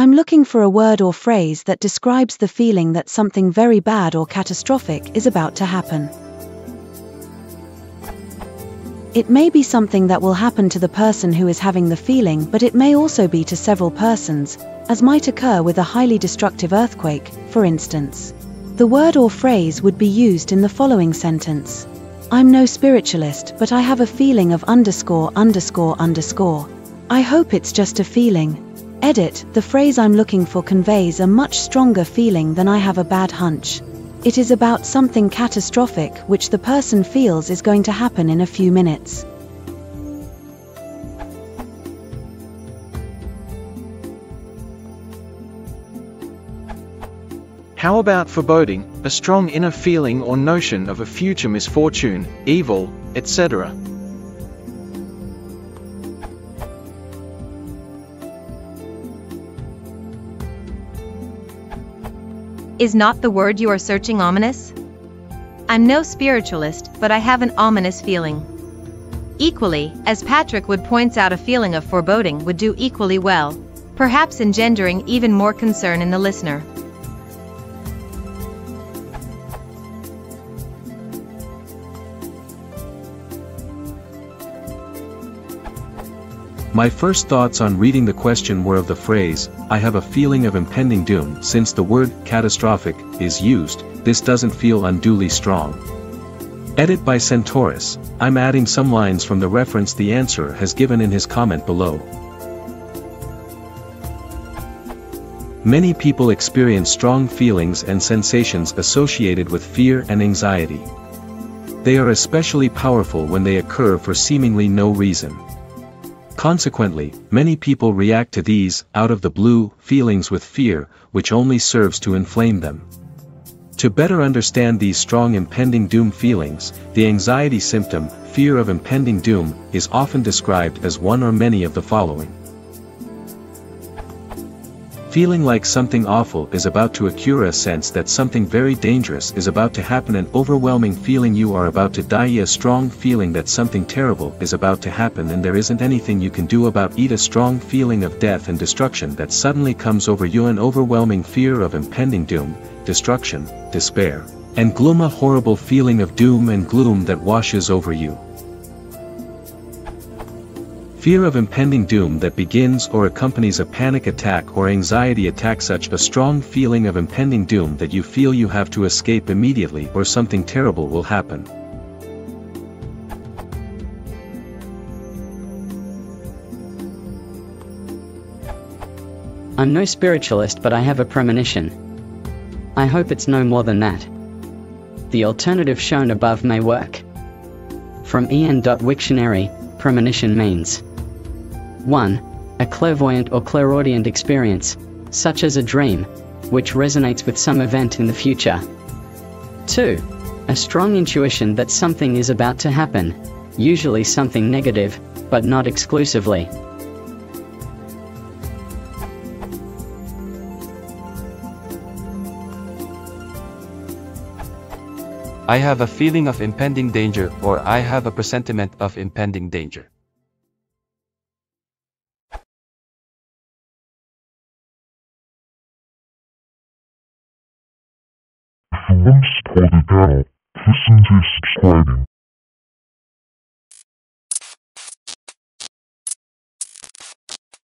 I'm looking for a word or phrase that describes the feeling that something very bad or catastrophic is about to happen. It may be something that will happen to the person who is having the feeling, but it may also be to several persons, as might occur with a highly destructive earthquake, for instance. The word or phrase would be used in the following sentence. I'm no spiritualist, but I have a feeling of _____. I hope it's just a feeling. Edit, the phrase I'm looking for conveys a much stronger feeling than I have a bad hunch. It is about something catastrophic which the person feels is going to happen in a few minutes. How about foreboding, a strong inner feeling or notion of a future misfortune, evil, etc.? Is not the word you are searching ominous? I'm no spiritualist, but I have an ominous feeling. Equally, as Patrick would points out, a feeling of foreboding would do equally well, perhaps engendering even more concern in the listener. My first thoughts on reading the question were of the phrase, I have a feeling of impending doom. Since the word catastrophic is used, this doesn't feel unduly strong. Edit by Centaurus. I'm adding some lines from the reference the answerer has given in his comment below. Many people experience strong feelings and sensations associated with fear and anxiety. They are especially powerful when they occur for seemingly no reason. Consequently, many people react to these out-of-the-blue feelings with fear, which only serves to inflame them. To better understand these strong impending doom feelings, the anxiety symptom, fear of impending doom, is often described as one or many of the following. Feeling like something awful is about to occur, a sense that something very dangerous is about to happen, an overwhelming feeling you are about to die, a strong feeling that something terrible is about to happen and there isn't anything you can do about it, a strong feeling of death and destruction that suddenly comes over you, an overwhelming fear of impending doom, destruction, despair, and gloom, a horrible feeling of doom and gloom that washes over you. Fear of impending doom that begins or accompanies a panic attack or anxiety attack, such a strong feeling of impending doom that you feel you have to escape immediately or something terrible will happen. I'm no spiritualist, but I have a premonition. I hope it's no more than that. The alternative shown above may work. From en.wiktionary, premonition means 1. A clairvoyant or clairaudient experience, such as a dream, which resonates with some event in the future. 2. A strong intuition that something is about to happen, usually something negative, but not exclusively. I have a feeling of impending danger, or I have a presentiment of impending danger. If you want to support the channel, please consider subscribing.